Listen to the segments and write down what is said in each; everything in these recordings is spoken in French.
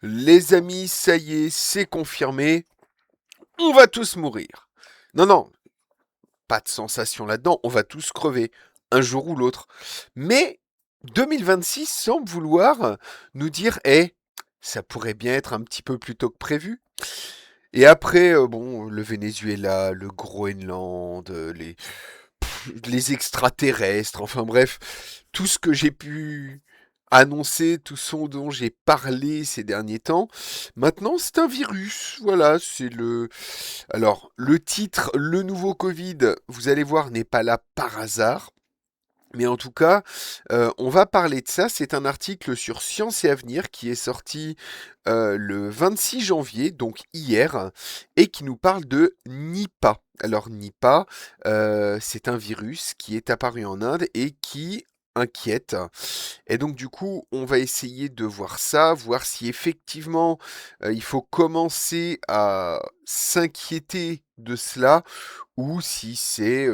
Les amis, ça y est, c'est confirmé, on va tous mourir. Non, non, pas de sensation là-dedans, on va tous crever, un jour ou l'autre. Mais 2026 semble vouloir nous dire, ça pourrait bien être un petit peu plus tôt que prévu. Et après, bon, le Venezuela, le Groenland, les extraterrestres, enfin bref, tout ce que j'ai pu annoncer, tout ce dont j'ai parlé ces derniers temps. Maintenant, c'est un virus. Voilà, c'est le. Alors, le titre, le nouveau Covid, vous allez voir, n'est pas là par hasard. Mais en tout cas, on va parler de ça. C'est un article sur Science et Avenir qui est sorti le 26 janvier, donc hier, et qui nous parle de Nipah. Alors Nipah, c'est un virus qui est apparu en Inde et qui inquiète. Et donc du coup, on va essayer de voir ça, voir si effectivement il faut commencer à s'inquiéter de cela ou si c'est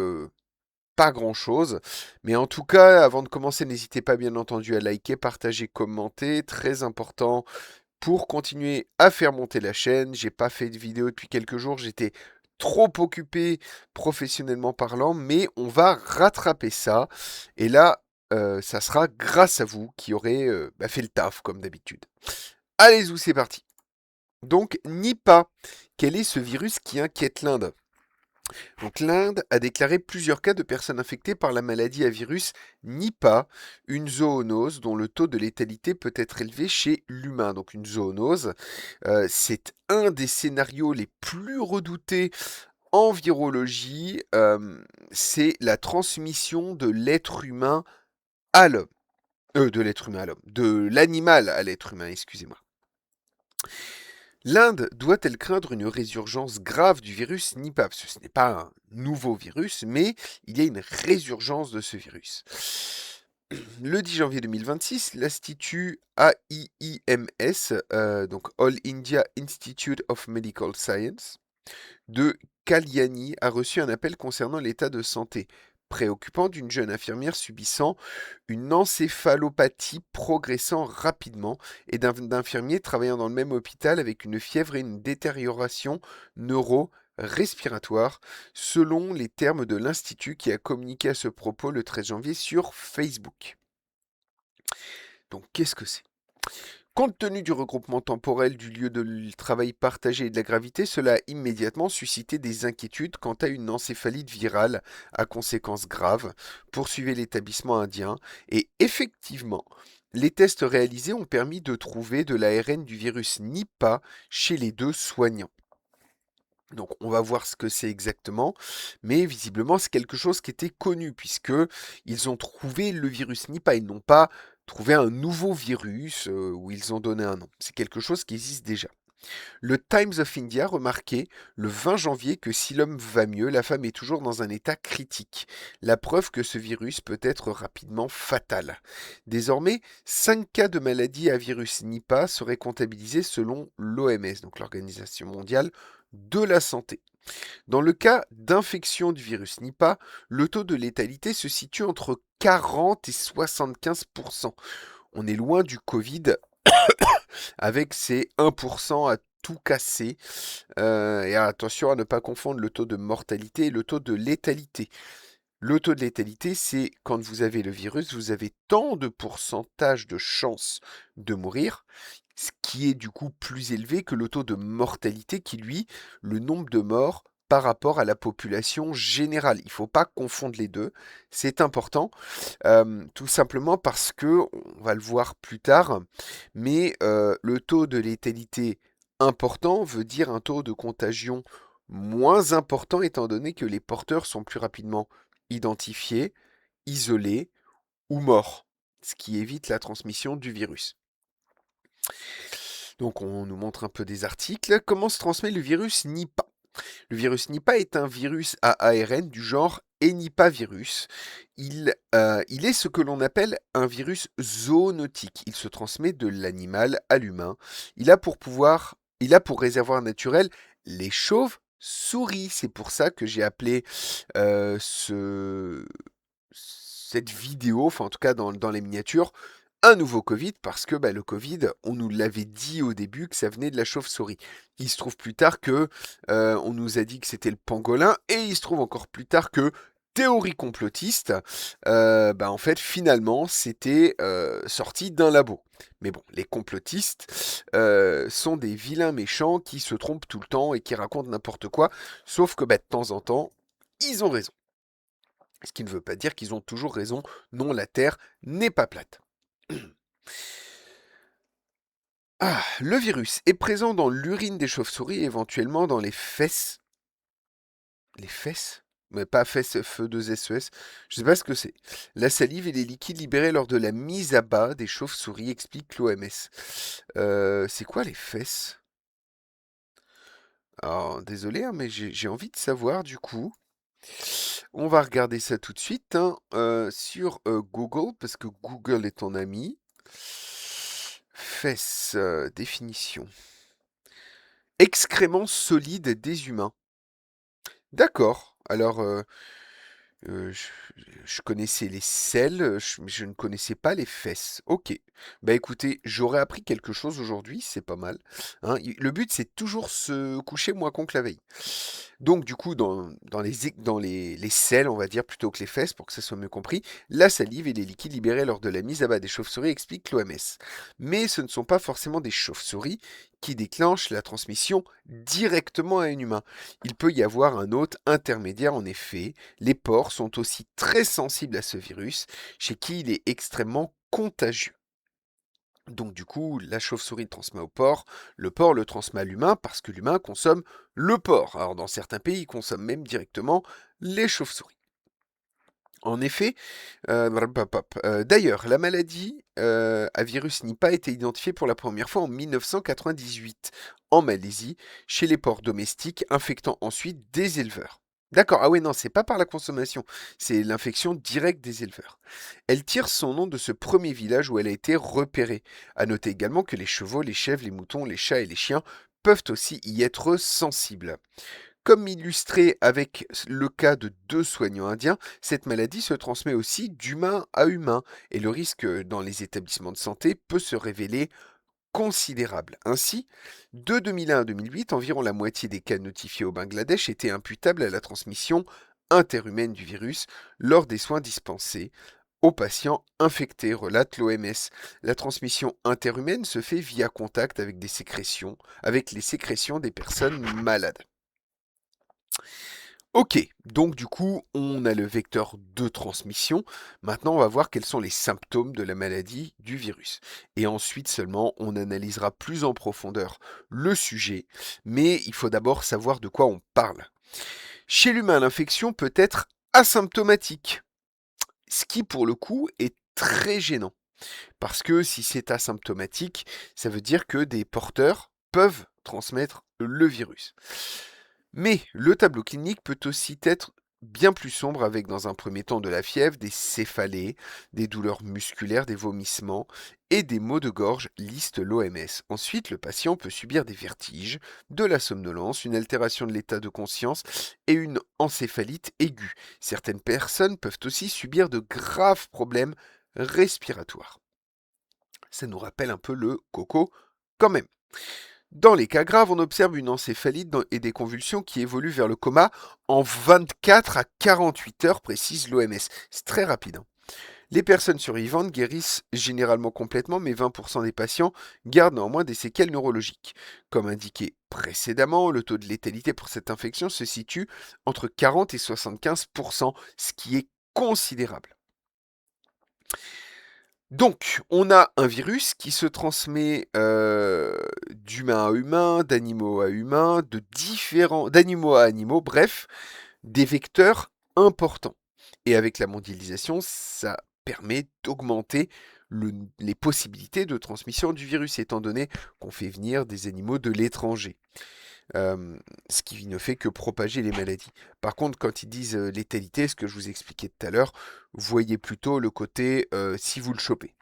pas grand-chose. Mais en tout cas, avant de commencer, n'hésitez pas bien entendu à liker, partager, commenter. Très important pour continuer à faire monter la chaîne. J'ai pas fait de vidéo depuis quelques jours. J'étais trop occupé professionnellement parlant, mais on va rattraper ça. Et là, ça sera grâce à vous qui aurez fait le taf comme d'habitude. Allez-y, c'est parti. Donc, Nipah, quel est ce virus qui inquiète l'Inde? Donc l'Inde a déclaré plusieurs cas de personnes infectées par la maladie à virus Nipah, une zoonose dont le taux de létalité peut être élevé chez l'humain. Donc une zoonose, c'est un des scénarios les plus redoutés en virologie. C'est la transmission de l'être humain à l'homme. De l'être humain à l'homme. De l'animal à l'être humain, excusez-moi. L'Inde doit-elle craindre une résurgence grave du virus Nipah? Parce que ce n'est pas un nouveau virus, mais il y a une résurgence de ce virus. Le 10 janvier 2026, l'Institut AIIMS, donc All India Institute of Medical Science, de Kalyani a reçu un appel concernant l'état de santé préoccupant d'une jeune infirmière subissant une encéphalopathie progressant rapidement et d'un infirmier travaillant dans le même hôpital avec une fièvre et une détérioration neuro-respiratoire, selon les termes de l'Institut qui a communiqué à ce propos le 13 janvier sur Facebook. Donc qu'est-ce que c'est? Compte tenu du regroupement temporel du lieu de travail partagé et de la gravité, cela a immédiatement suscité des inquiétudes quant à une encéphalite virale à conséquences graves, poursuivait l'établissement indien, et effectivement, les tests réalisés ont permis de trouver de l'ARN du virus Nipah chez les deux soignants. Donc on va voir ce que c'est exactement, mais visiblement c'est quelque chose qui était connu puisque ils ont trouvé le virus Nipah, ils n'ont pas trouvé un nouveau virus où ils ont donné un nom. C'est quelque chose qui existe déjà. Le Times of India remarquait le 20 janvier que si l'homme va mieux, la femme est toujours dans un état critique. La preuve que ce virus peut être rapidement fatal. Désormais, 5 cas de maladie à virus Nipah seraient comptabilisés selon l'OMS, donc l'Organisation mondiale de la santé. Dans le cas d'infection du virus Nipah, le taux de létalité se situe entre 40 et 75%. On est loin du Covid avec ses 1% à tout casser. Et attention à ne pas confondre le taux de mortalité et le taux de létalité. Le taux de létalité, c'est quand vous avez le virus, vous avez tant de pourcentage de chances de mourir, ce qui est du coup plus élevé que le taux de mortalité qui, lui, le nombre de morts par rapport à la population générale. Il ne faut pas confondre les deux, c'est important, tout simplement parce que, on va le voir plus tard, mais le taux de létalité important veut dire un taux de contagion moins important étant donné que les porteurs sont plus rapidement identifiés, isolés ou morts, ce qui évite la transmission du virus. Donc on nous montre un peu des articles. Comment se transmet le virus Nipah? Le virus Nipah est un virus à ARN du genre Enipavirus. Il est ce que l'on appelle un virus zoonotique. Il se transmet de l'animal à l'humain. Il a pour réservoir naturel les chauves-souris. C'est pour ça que j'ai appelé cette vidéo, enfin en tout cas dans les miniatures, un nouveau Covid parce que le Covid, on nous l'avait dit au début que ça venait de la chauve-souris. Il se trouve plus tard que on nous a dit que c'était le pangolin et il se trouve encore plus tard que théorie complotiste, en fait finalement c'était sorti d'un labo. Mais bon, les complotistes sont des vilains méchants qui se trompent tout le temps et qui racontent n'importe quoi, sauf que de temps en temps, ils ont raison. Ce qui ne veut pas dire qu'ils ont toujours raison. Non, la Terre n'est pas plate. Ah, le virus est présent dans l'urine des chauves-souris et éventuellement dans les fesses. Les fesses? Mais pas fesses, F2SES. Je sais pas ce que c'est. La salive et les liquides libérés lors de la mise à bas des chauves-souris, explique l'OMS. C'est quoi les fesses? Alors, désolé, hein, mais j'ai envie de savoir du coup. On va regarder ça tout de suite hein, sur Google, parce que Google est ton ami. Fesses, définition. Excréments solides des humains. D'accord. Alors, je connaissais les selles, mais je ne connaissais pas les fesses. Ok. Bah écoutez, j'aurais appris quelque chose aujourd'hui, c'est pas mal. Hein. Le but, c'est toujours se coucher moins con que la veille. Donc du coup, dans les selles, on va dire, plutôt que les fesses, pour que ça soit mieux compris, la salive et les liquides libérés lors de la mise à bas des chauves-souris explique l'OMS. Mais ce ne sont pas forcément des chauves-souris qui déclenchent la transmission directement à un humain. Il peut y avoir un hôte intermédiaire en effet. Les porcs sont aussi très sensibles à ce virus, chez qui il est extrêmement contagieux. Donc du coup, la chauve-souris le transmet au porc le transmet à l'humain parce que l'humain consomme le porc. Alors dans certains pays, ils consomment même directement les chauves-souris. En effet, d'ailleurs, la maladie à virus n'a pas été identifiée pour la première fois en 1998 en Malaisie, chez les porcs domestiques, infectant ensuite des éleveurs. D'accord, ah ouais, non, c'est pas par la consommation, c'est l'infection directe des éleveurs. Elle tire son nom de ce premier village où elle a été repérée. À noter également que les chevaux, les chèvres, les moutons, les chats et les chiens peuvent aussi y être sensibles. Comme illustré avec le cas de 2 soignants indiens, cette maladie se transmet aussi d'humain à humain et le risque dans les établissements de santé peut se révéler considérable. Ainsi, de 2001 à 2008, environ la moitié des cas notifiés au Bangladesh étaient imputables à la transmission interhumaine du virus lors des soins dispensés aux patients infectés, relate l'OMS. La transmission interhumaine se fait via contact avec les sécrétions des personnes malades. Ok, donc du coup, on a le vecteur de transmission. Maintenant, on va voir quels sont les symptômes de la maladie du virus. Et ensuite seulement, on analysera plus en profondeur le sujet, mais il faut d'abord savoir de quoi on parle. Chez l'humain, l'infection peut être asymptomatique, ce qui pour le coup est très gênant. Parce que si c'est asymptomatique, ça veut dire que des porteurs peuvent transmettre le virus. Mais le tableau clinique peut aussi être bien plus sombre avec dans un premier temps de la fièvre, des céphalées, des douleurs musculaires, des vomissements et des maux de gorge, liste l'OMS. Ensuite, le patient peut subir des vertiges, de la somnolence, une altération de l'état de conscience et une encéphalite aiguë. Certaines personnes peuvent aussi subir de graves problèmes respiratoires. Ça nous rappelle un peu le coco quand même. Dans les cas graves, on observe une encéphalite et des convulsions qui évoluent vers le coma en 24 à 48 heures, précise l'OMS. C'est très rapide. Hein. Les personnes survivantes guérissent généralement complètement, mais 20% des patients gardent néanmoins des séquelles neurologiques. Comme indiqué précédemment, le taux de létalité pour cette infection se situe entre 40 et 75%, ce qui est considérable. Donc, on a un virus qui se transmet d'humain à humain, d'animaux à humains, d'animaux à animaux, bref, des vecteurs importants. Et avec la mondialisation, ça permet d'augmenter les possibilités de transmission du virus, étant donné qu'on fait venir des animaux de l'étranger. Ce qui ne fait que propager les maladies. Par contre, quand ils disent létalité, ce que je vous expliquais tout à l'heure, voyez plutôt le côté si vous le chopez.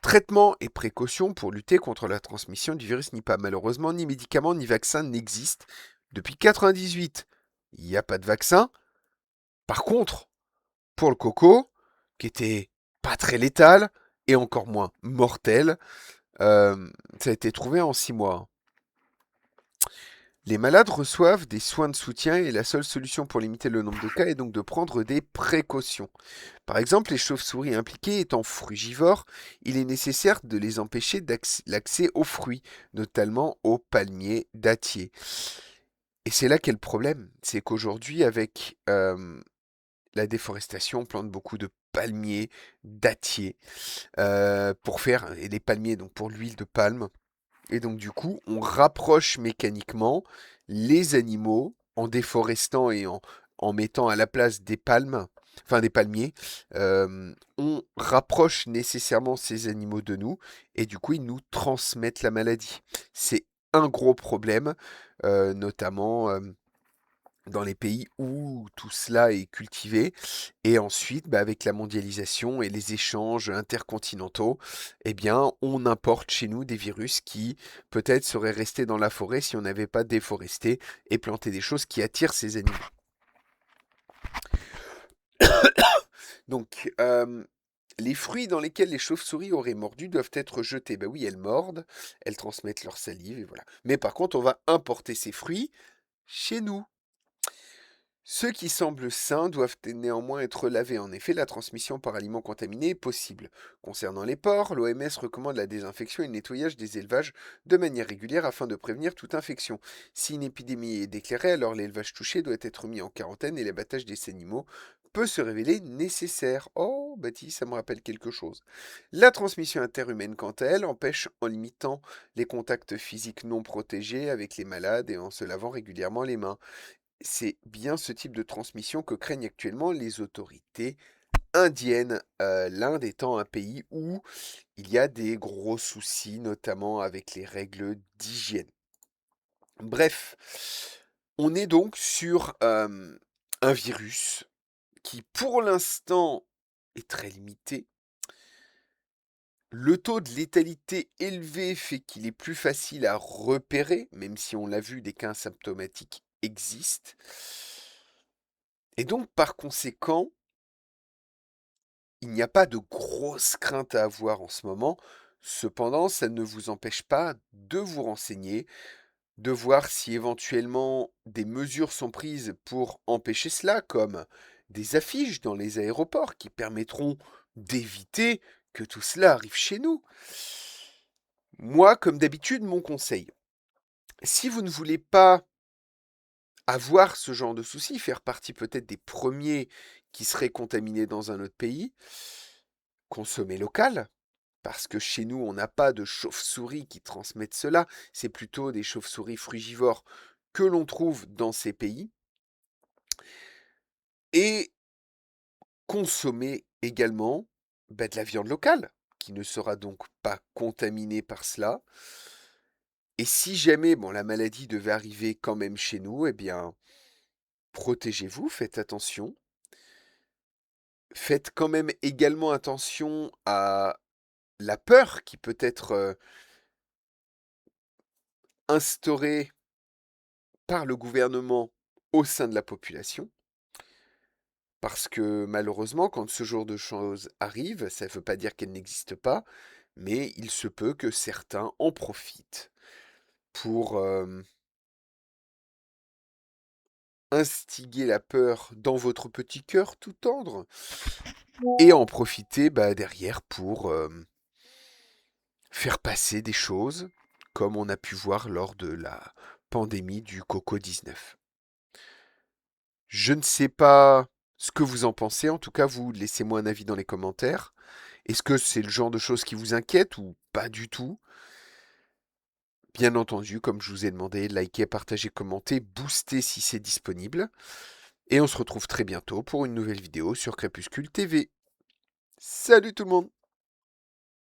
Traitement et précautions pour lutter contre la transmission du virus Nipah. Malheureusement, ni médicaments ni vaccins n'existent. Depuis 1998, il n'y a pas de vaccin. Par contre, pour le coco, qui était pas très létale et encore moins mortelle. Ça a été trouvé en 6 mois. Les malades reçoivent des soins de soutien et la seule solution pour limiter le nombre de cas est donc de prendre des précautions. Par exemple, les chauves-souris impliquées étant frugivores, il est nécessaire de les empêcher l'accès aux fruits, notamment aux palmiers dattiers. Et c'est là qu'est le problème, c'est qu'aujourd'hui, avec la déforestation, on plante beaucoup de palmiers dattiers pour faire, et les palmiers donc pour l'huile de palme. Et donc du coup, on rapproche mécaniquement les animaux en déforestant et en mettant à la place des palmes, enfin des palmiers. On rapproche nécessairement ces animaux de nous et du coup, ils nous transmettent la maladie. C'est un gros problème, notamment dans les pays où tout cela est cultivé. Et ensuite, bah, avec la mondialisation et les échanges intercontinentaux, eh bien, on importe chez nous des virus qui peut-être seraient restés dans la forêt si on n'avait pas déforesté et planté des choses qui attirent ces animaux. Donc, les fruits dans lesquels les chauves-souris auraient mordu doivent être jetés. Ben oui, elles mordent, elles transmettent leur salive et voilà. Mais par contre, on va importer ces fruits chez nous. Ceux qui semblent sains doivent néanmoins être lavés. En effet, la transmission par aliments contaminés est possible. Concernant les porcs, l'OMS recommande la désinfection et le nettoyage des élevages de manière régulière afin de prévenir toute infection. Si une épidémie est déclarée, alors l'élevage touché doit être mis en quarantaine et l'abattage des animaux peut se révéler nécessaire. Oh, Baptiste, ça me rappelle quelque chose. La transmission interhumaine, quant à elle, empêche en limitant les contacts physiques non protégés avec les malades et en se lavant régulièrement les mains. C'est bien ce type de transmission que craignent actuellement les autorités indiennes, l'Inde étant un pays où il y a des gros soucis, notamment avec les règles d'hygiène. Bref, on est donc sur un virus qui, pour l'instant, est très limité. Le taux de létalité élevé fait qu'il est plus facile à repérer, même si on l'a vu, des cas asymptomatiques existent. Et donc, par conséquent, il n'y a pas de grosse crainte à avoir en ce moment. Cependant, ça ne vous empêche pas de vous renseigner, de voir si éventuellement des mesures sont prises pour empêcher cela, comme des affiches dans les aéroports qui permettront d'éviter que tout cela arrive chez nous. Moi, comme d'habitude, mon conseil, si vous ne voulez pas avoir ce genre de soucis, faire partie peut-être des premiers qui seraient contaminés dans un autre pays, consommez local. Parce que chez nous, on n'a pas de chauves-souris qui transmettent cela, c'est plutôt des chauves-souris frugivores que l'on trouve dans ces pays. Et consommer également de la viande locale, qui ne sera donc pas contaminée par cela. Et si jamais la maladie devait arriver quand même chez nous, eh bien, protégez-vous, faites attention. Faites quand même également attention à la peur qui peut être instaurée par le gouvernement au sein de la population. Parce que malheureusement, quand ce genre de choses arrivent, ça ne veut pas dire qu'elles n'existent pas, mais il se peut que certains en profitent pour instiguer la peur dans votre petit cœur tout tendre et en profiter derrière pour faire passer des choses comme on a pu voir lors de la pandémie du Coco-19. Je ne sais pas ce que vous en pensez, en tout cas vous laissez-moi un avis dans les commentaires. Est-ce que c'est le genre de choses qui vous inquiète ou pas du tout? Bien entendu, comme je vous ai demandé, likez, partagez, commentez, boostez si c'est disponible. Et on se retrouve très bientôt pour une nouvelle vidéo sur Crépuscule TV. Salut tout le monde!